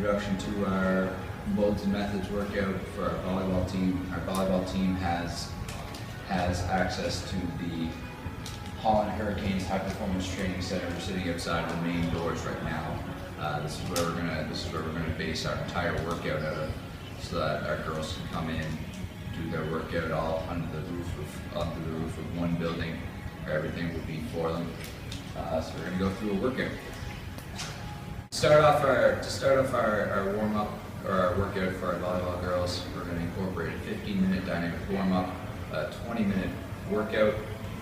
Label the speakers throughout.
Speaker 1: introduction to our modes and methods workout for our volleyball team. Our volleyball team has access to the Holland Hurricanes High Performance Training Center. We're sitting outside the main doors right now. This is where we're gonna base our entire workout out of, so that our girls can come in, do their workout all under the roof of one building, where everything will be for them. So we're gonna go through a workout. To start off our warm up or our workout for our volleyball girls, we're going to incorporate a 15-minute dynamic warm up, a 20-minute workout,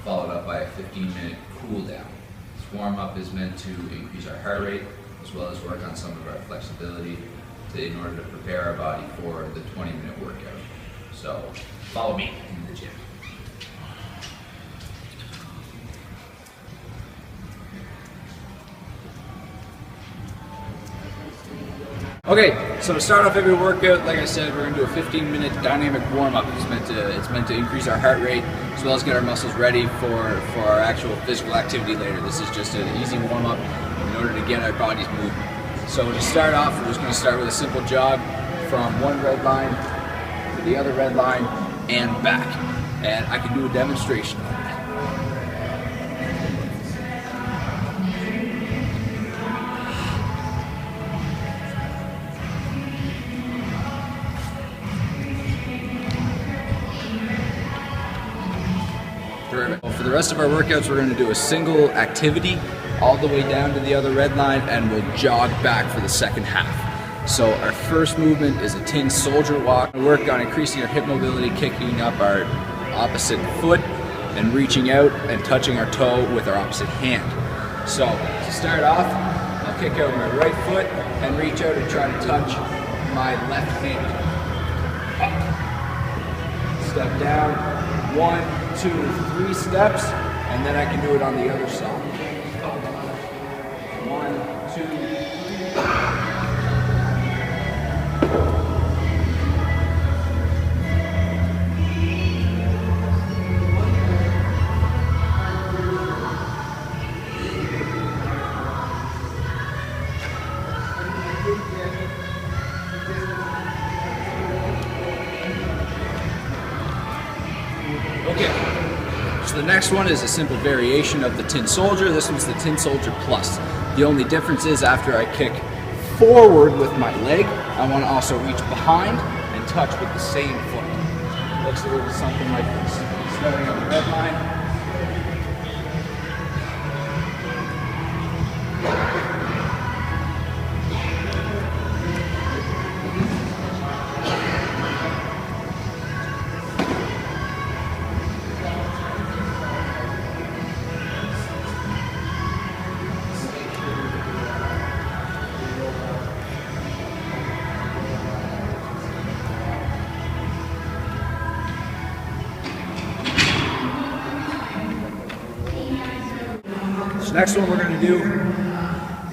Speaker 1: followed up by a 15-minute cool down. This warm up is meant to increase our heart rate as well as work on some of our flexibility in order to prepare our body for the 20-minute workout. So follow me into the gym. Okay, so to start off every workout, like I said, we're going to do a 15-minute dynamic warm-up. It's meant to increase our heart rate as well as get our muscles ready for our actual physical activity later. This is just an easy warm-up in order to get our bodies moving. So to start off, we're just going to start with a simple jog from one red line to the other red line and back. And I can do a demonstration of that. For the rest of our workouts, we're going to do a single activity all the way down to the other red line, and we'll jog back for the second half. So our first movement is a tin soldier walk. We work on increasing our hip mobility, kicking up our opposite foot and reaching out and touching our toe with our opposite hand. So to start off, I'll kick out my right foot and reach out and try to touch my left hand. Up. Step down. 1, 2, 3 steps, and then I can do it on the other side. 1, 2, 3. Okay, so the next one is a simple variation of the tin soldier. This one's the tin soldier plus. The only difference is after I kick forward with my leg, I want to also reach behind and touch with the same foot. Looks a little something like this. Starting on the red line. Next one we're going to do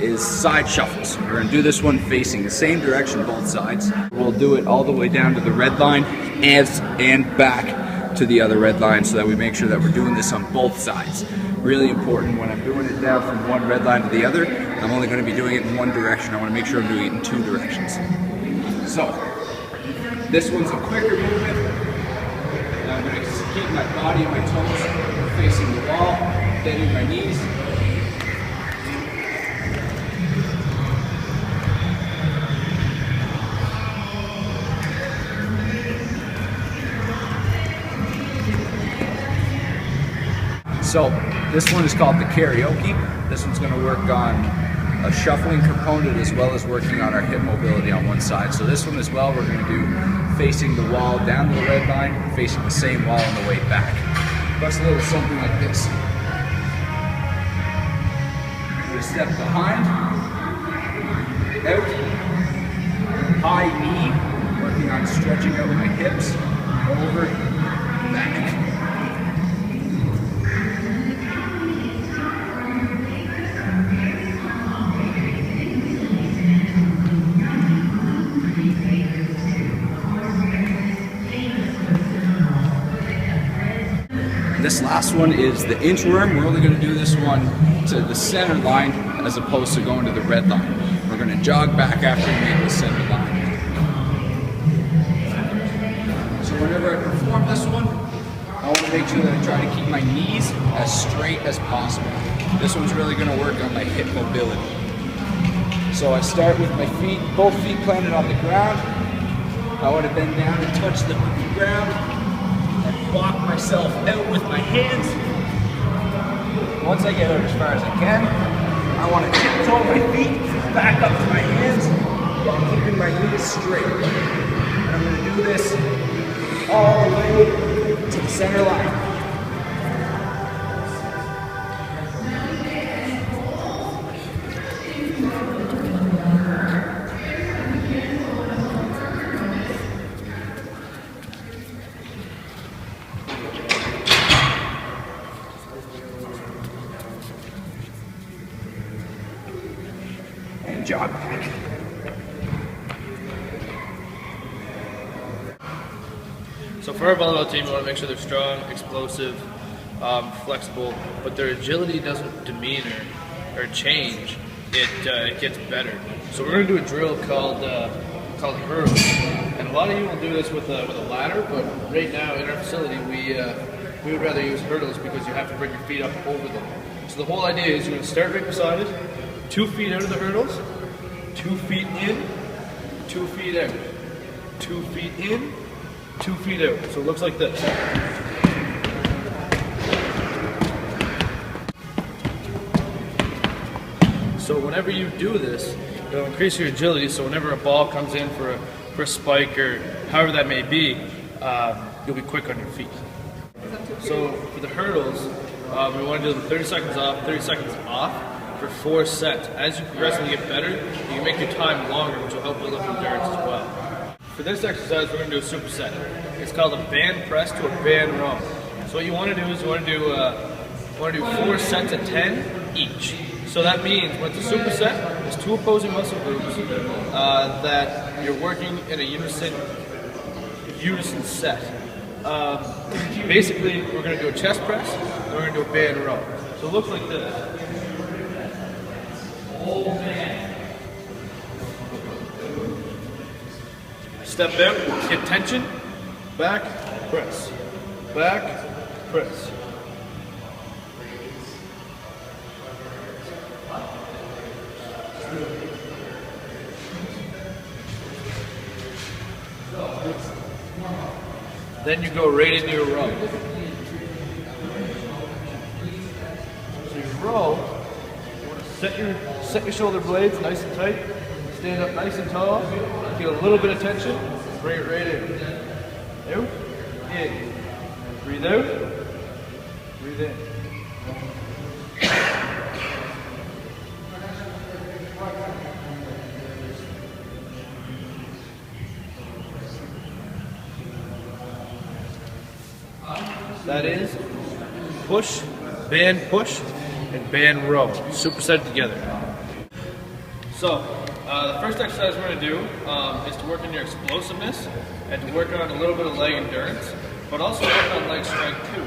Speaker 1: is side shuffles. We're going to do this one facing the same direction, both sides. We'll do it all the way down to the red line and back to the other red line, so that we make sure that we're doing this on both sides. Really important, when I'm doing it down from one red line to the other, I'm only going to be doing it in one direction. I want to make sure I'm doing it in 2 directions. So, this one's a quicker movement. And I'm going to keep my body and my toes facing the wall, bending my knees. So this one is called the karaoke. This one's going to work on a shuffling component as well as working on our hip mobility on one side. So this one as well, we're going to do facing the wall down to the red line, facing the same wall on the way back. Looks a little something like this. I'm going to step behind, out, high knee, working on stretching out my hips, over, back. This last one is the inchworm. We're only going to do this one to the center line as opposed to going to the red line. We're gonna jog back after we make the center line. So whenever I perform this one, I want to make sure that I try to keep my knees as straight as possible. This one's really gonna work on my hip mobility. So I start with my feet, both feet planted on the ground. I want to bend down and touch the ground and walk myself out with my hands. Once I get out as far as I can, I want to tiptoe my feet back up to my hands while keeping my knees straight. And I'm going to do this all the way to the center line. And jog back.
Speaker 2: So for our volleyball team, we want to make sure they're strong, explosive, flexible, but their agility doesn't demean or change. It gets better. So we're going to do a drill called hurdles. And a lot of you will do this with a ladder, but right now in our facility we would rather use hurdles because you have to bring your feet up over them. So the whole idea is you're going to start right beside it, 2 feet out of the hurdles, 2 feet in, 2 feet out, 2 feet in, 2 feet out. So it looks like this. So whenever you do this, it'll increase your agility. So whenever a ball comes in for a spike or however that may be, you'll be quick on your feet. So for the hurdles, we want to do them 30 seconds off, 30 seconds off for 4 sets. As you progressively get better, you can make your time longer, which will help build up endurance as well. For this exercise, we're going to do a superset. It's called a band press to a band row. So what you want to do is you want to do 4 sets of 10 each. So that means when it's a superset, there's 2 opposing muscle groups that you're working in a unison set. Basically, we're going to do a chest press and we're going to do a band row. So it looks like this. Step out, get tension, back, press, back, press. Then you go right into your row. So your row, you want to set your shoulder blades nice and tight, stand up nice and tall, get a little bit of tension, bring it right in. Out, in. Breathe out, breathe in. That is push, and band row. Superset together. So, the first exercise we're going to do is to work on your explosiveness and to work on a little bit of leg endurance, but also work on leg strength too.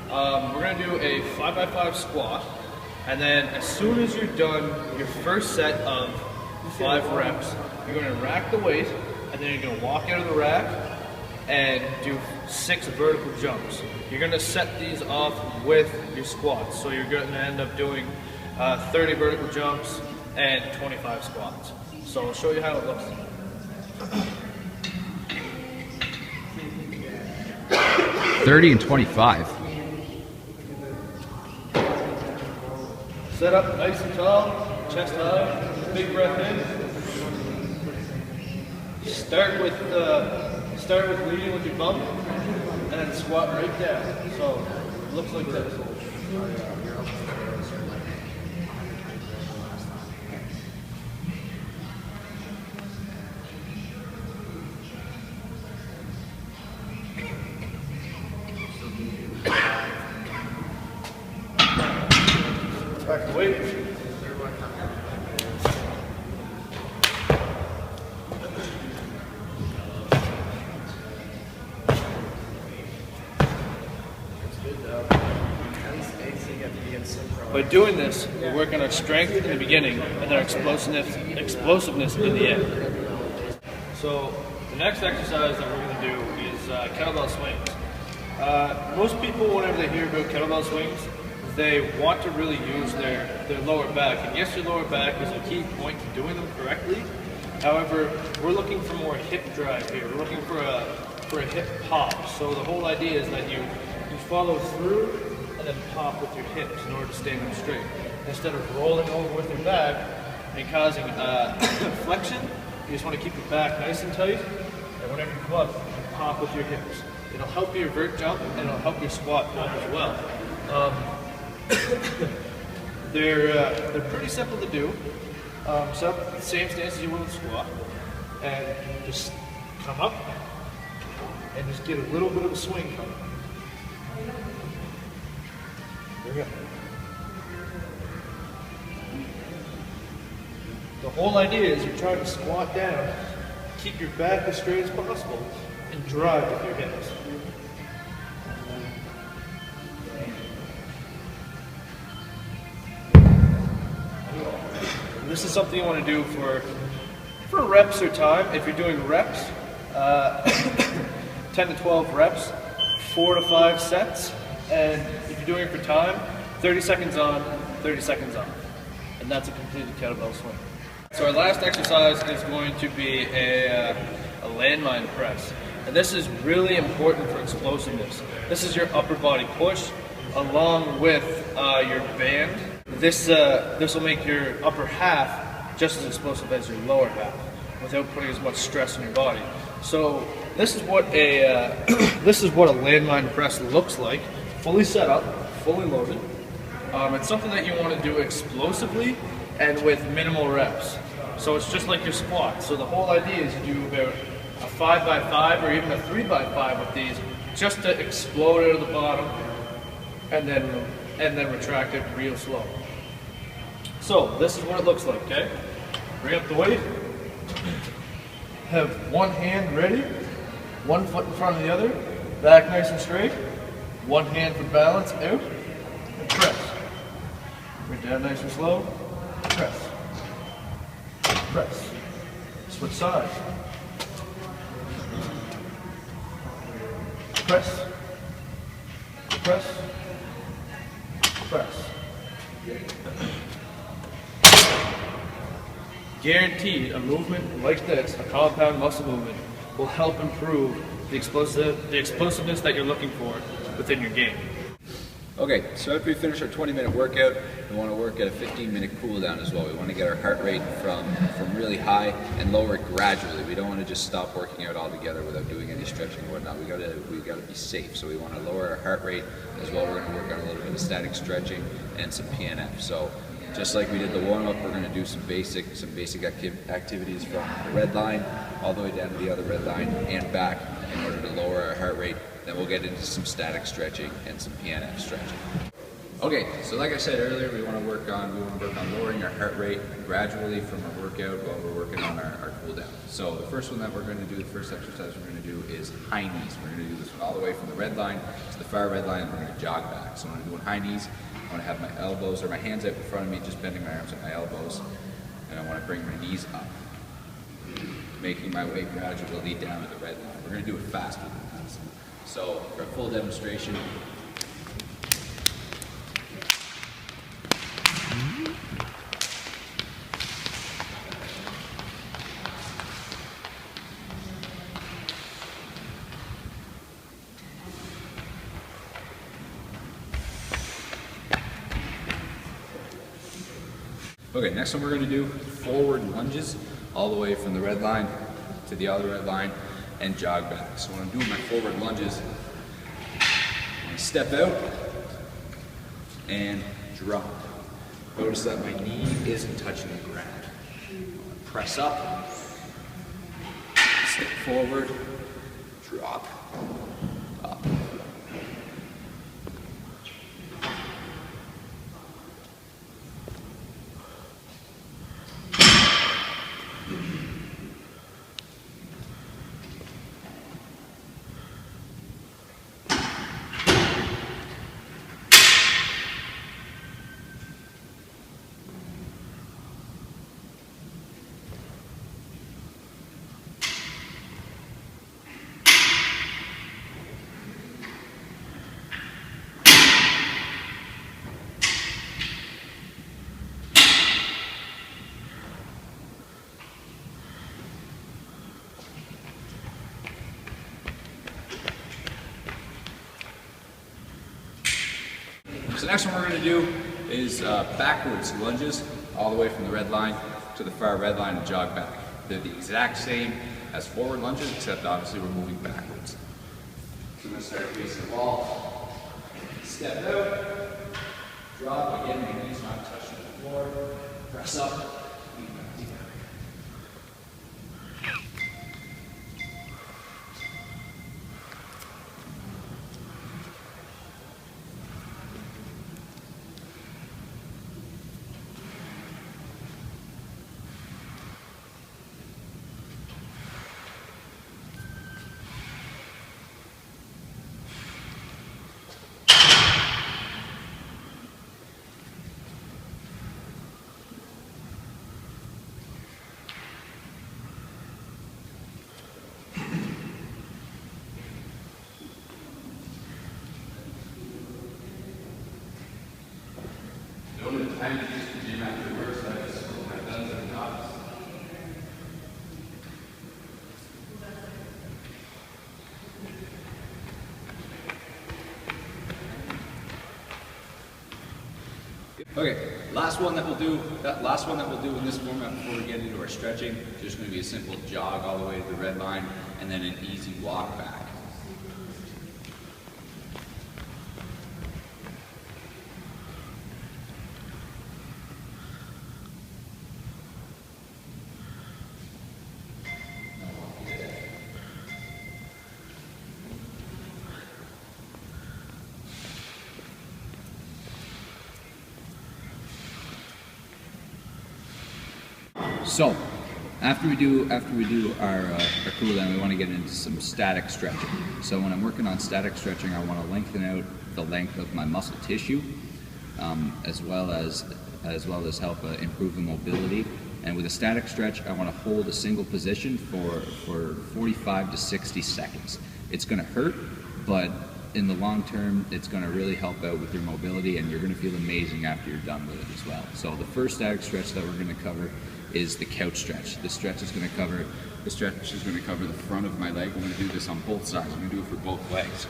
Speaker 2: We're going to do a 5x5 squat, and then as soon as you're done your first set of 5 reps, you're going to rack the weight, and then you're going to walk out of the rack and do 6 vertical jumps. You're going to set these off with your squats. So you're going to end up doing 30 vertical jumps and 25 squats. So I'll show you how it looks.
Speaker 1: 30 and 25.
Speaker 2: Set up nice and tall, chest high, big breath in. Start with leading with your bum, and then squat right down. So it looks like this. Back the weight. By doing this, we work on our strength in the beginning and our explosiveness explosiveness in the end. So the next exercise that we're going to do is kettlebell swings. Most people, whenever they hear about kettlebell swings, they want to really use their lower back. And yes, your lower back is a key point to doing them correctly. However, we're looking for more hip drive here. We're looking for a hip pop. So the whole idea is that you follow through and then pop with your hips in order to stand them straight. Instead of rolling over with your back and causing flexion, you just want to keep your back nice and tight, and whenever you come up, you pop with your hips. It'll help your vert jump, and it'll help your squat jump as well. They're pretty simple to do. Set up the same stance as you would with squat, and just come up, and just get a little bit of a swing coming. There we go. The whole idea is you're trying to squat down, keep your back as straight as possible, and drive with your hips. And this is something you want to do for reps or time. If you're doing reps, 10 to 12 reps, 4 to 5 sets, and if you're doing it for time, 30 seconds on, 30 seconds off. And that's a completed kettlebell swing. So our last exercise is going to be a landmine press. And this is really important for explosiveness. This is your upper body push along with your band. This will make your upper half just as explosive as your lower half without putting as much stress on your body. So this is what a landmine press looks like, fully set up, fully loaded. It's something that you want to do explosively and with minimal reps. So it's just like your squat. So the whole idea is you do about a 5x5 or even a 3x5 with these, just to explode out of the bottom and then retract it real slow. So this is what it looks like, okay? Bring up the weight. Have one hand ready, one foot in front of the other, back nice and straight, one hand for balance, out, and press. Bring it down nice and slow, press. Press. Switch sides. Press. Press. Press. Guaranteed, a movement like this, a compound muscle movement, will help improve the explosiveness that you're looking for within your game.
Speaker 1: Okay, so after we finish our 20-minute workout, we want to work at a 15-minute cool down as well. We want to get our heart rate from really high and lower it gradually. We don't want to just stop working out altogether without doing any stretching and whatnot. We gotta be safe. So we want to lower our heart rate as well. We're going to work on a little bit of static stretching and some PNF. So just like we did the warm-up, we're going to do some basic activities from the red line all the way down to the other red line and back in order to lower our heart rate. Then we'll get into some static stretching and some PNF stretching. Okay, so like I said earlier, we want to work on lowering our heart rate gradually from our workout while we're working on our cool down. So the first one that we're going to do, the first exercise we're going to do is high knees. We're going to do this one all the way from the red line to the far red line, and we're going to jog back. So when I'm doing high knees, I want to have my elbows or my hands out in front of me, just bending my arms at my elbows, and I want to bring my knees up, making my way gradually down to the red line. We're going to do it faster than that. So for a full demonstration, okay, next one we're going to do forward lunges all the way from the red line to the other red line and jog back. So when I'm doing my forward lunges, I step out and drop. Notice that my knee isn't touching the ground. Press up, step forward, drop, up. So next one we're going to do is backwards lunges, all the way from the red line to the far red line and jog back. They're the exact same as forward lunges, except obviously we're moving backwards. So I'm going to start facing the wall, step out, drop, again, my knees not touching the floor, press up, feet back together. Time to use the gym after work, so I just put my guns on the top. Okay, last one that we'll do in this format before we get into our stretching, just going to be a simple jog all the way to the red line and then an easy walk back. So, after we do our cool down, we want to get into some static stretching. So when I'm working on static stretching, I want to lengthen out the length of my muscle tissue, as well as help improve the mobility. And with a static stretch, I want to hold a single position for 45 to 60 seconds. It's going to hurt, but in the long term, it's going to really help out with your mobility, and you're going to feel amazing after you're done with it as well. So the first static stretch that we're going to cover is the couch stretch. The stretch is going to cover the front of my leg. I'm going to do this on both sides. I'm going to do it for both legs.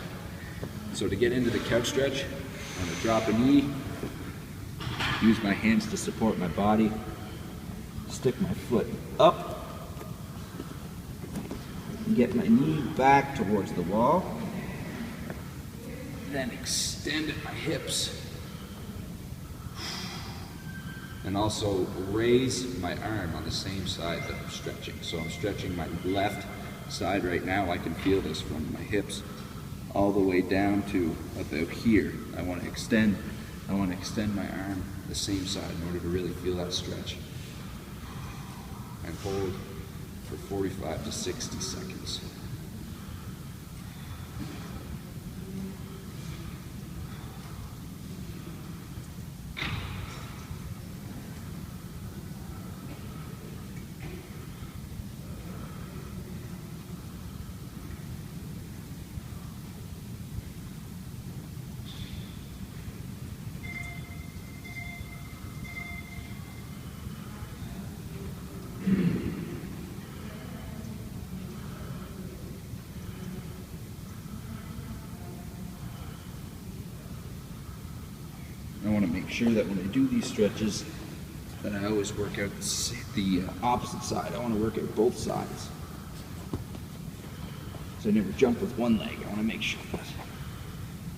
Speaker 1: So to get into the couch stretch, I'm going to drop a knee, use my hands to support my body, stick my foot up, get my knee back towards the wall, then extend at my hips, and also raise my arm on the same side that I'm stretching. So I'm stretching my left side right now. I can feel this from my hips all the way down to about here. I want to extend my arm the same side in order to really feel that stretch. And hold for 45 to 60 seconds. I want to make sure that when I do these stretches that I always work out the opposite side. I want to work out both sides. So I never jump with one leg. I want to make sure that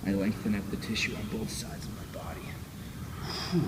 Speaker 1: I lengthen out the tissue on both sides of my body. Whew.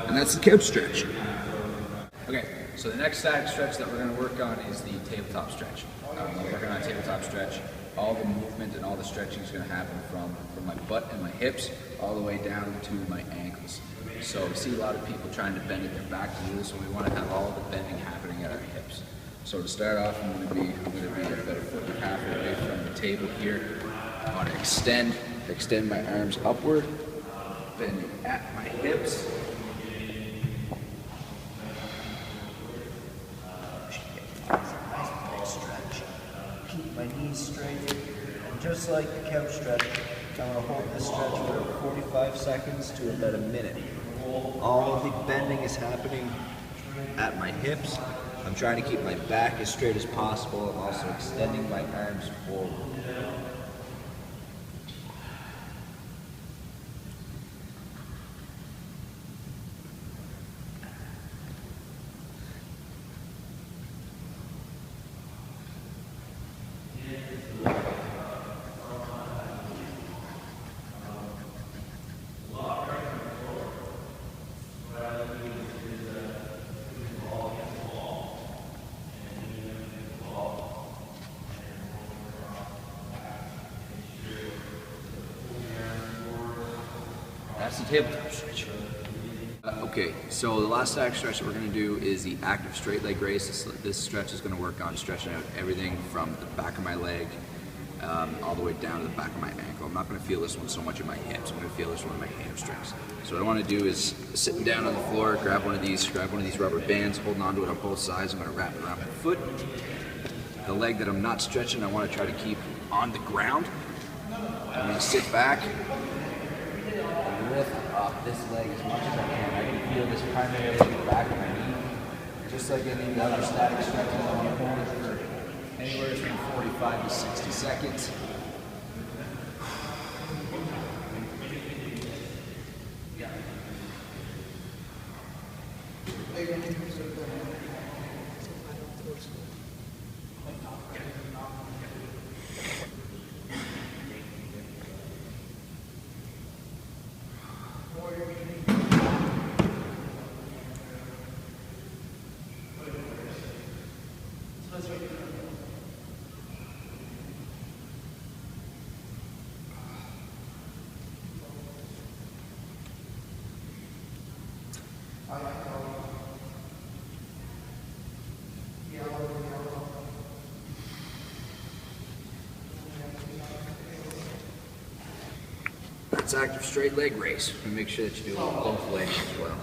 Speaker 1: And that's the couch stretch. Okay, so the next static stretch that we're going to work on is the tabletop stretch. We're working on a tabletop stretch. all the movement and all the stretching is going to happen from my butt and my hips all the way down to my ankles. So we see a lot of people trying to bend at their back to do this, and we want to have all the bending happening at our hips. So to start off, I'm going to be about a foot and a half away from the table here. I want to extend my arms upward, bending at my hips.
Speaker 3: Keep my knees straight, and just like the couch stretch, I'm going to hold this stretch for 45 seconds to about a minute. All of the bending is happening at my hips. I'm trying to keep my back as straight as possible. I'm also extending my arms forward.
Speaker 1: That's the tabletop stretch. Okay, so the last active stretch that we're going to do is the active straight leg raise. This stretch is going to work on stretching out everything from the back of my leg all the way down to the back of my ankle. I'm not going to feel this one so much in my hips. I'm going to feel this one in my hamstrings. So what I want to do is sitting down on the floor, grab one of these rubber bands, holding onto it on both sides. I'm going to wrap it around my foot. The leg that I'm not stretching, I want to try to keep on the ground. I'm going to sit back. Lift up this leg as much as I can. I can feel this primarily in the back of my knee. Just like any of the other static stretches, I'm going to hold it for anywhere from 45 to 60 seconds. That's active straight leg raise. And make sure that you do it with both legs as well.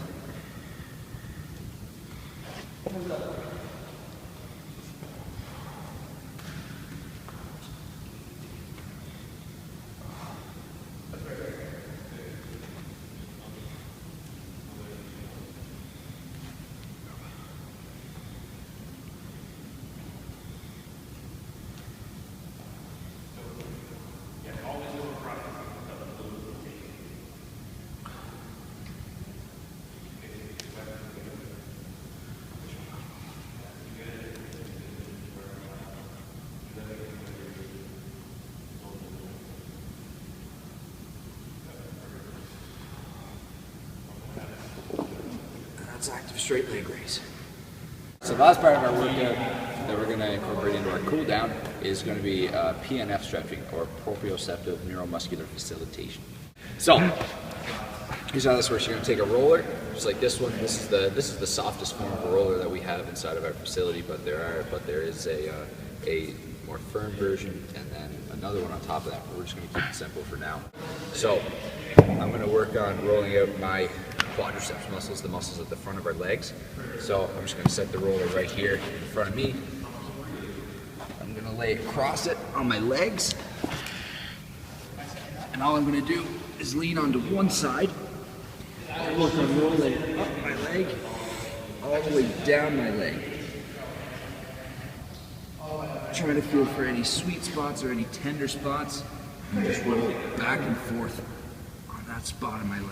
Speaker 1: That's active straight leg raise. So the last part of our workout that we're going to incorporate into our cool down is going to be PNF stretching, or proprioceptive neuromuscular facilitation. So here's how this works. You're going to take a roller, just like this one. This is the softest form of a roller that we have inside of our facility, but there is a more firm version and then another one on top of that. But we're just going to keep it simple for now. So I'm going to work on rolling out my quadriceps muscles, the muscles at the front of our legs. So I'm just going to set the roller right here in front of me. I'm going to lay across it on my legs. And all I'm going to do is lean onto one side and work on rolling up my leg, all the way down my leg. Trying to feel for any sweet spots or any tender spots, and just roll back and forth on that spot in my leg.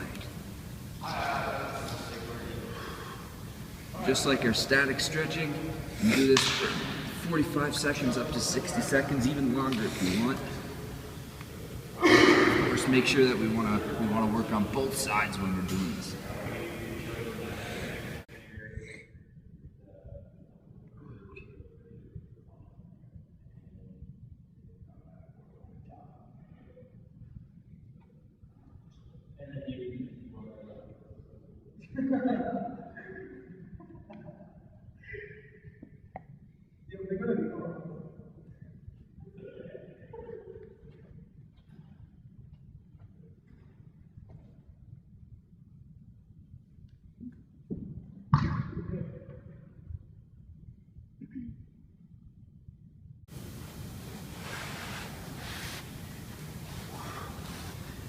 Speaker 1: Just like our static stretching, you do this for 45 seconds up to 60 seconds, even longer if you want. Of course, make sure that we want to work on both sides when we're doing this.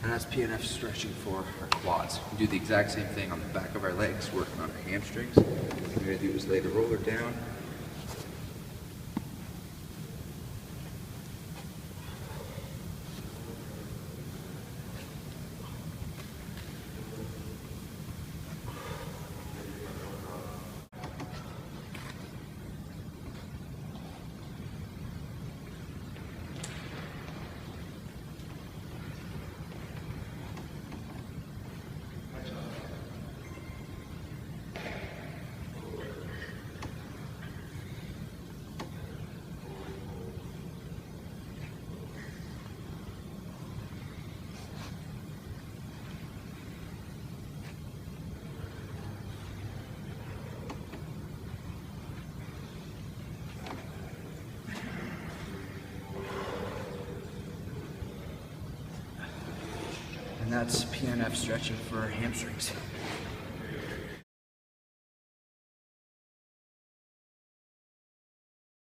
Speaker 1: And that's PNF stretching for our quads. We do the exact same thing on the back of our legs, working on our hamstrings. What we're gonna do is lay the roller down. And that's PNF stretching for hamstrings.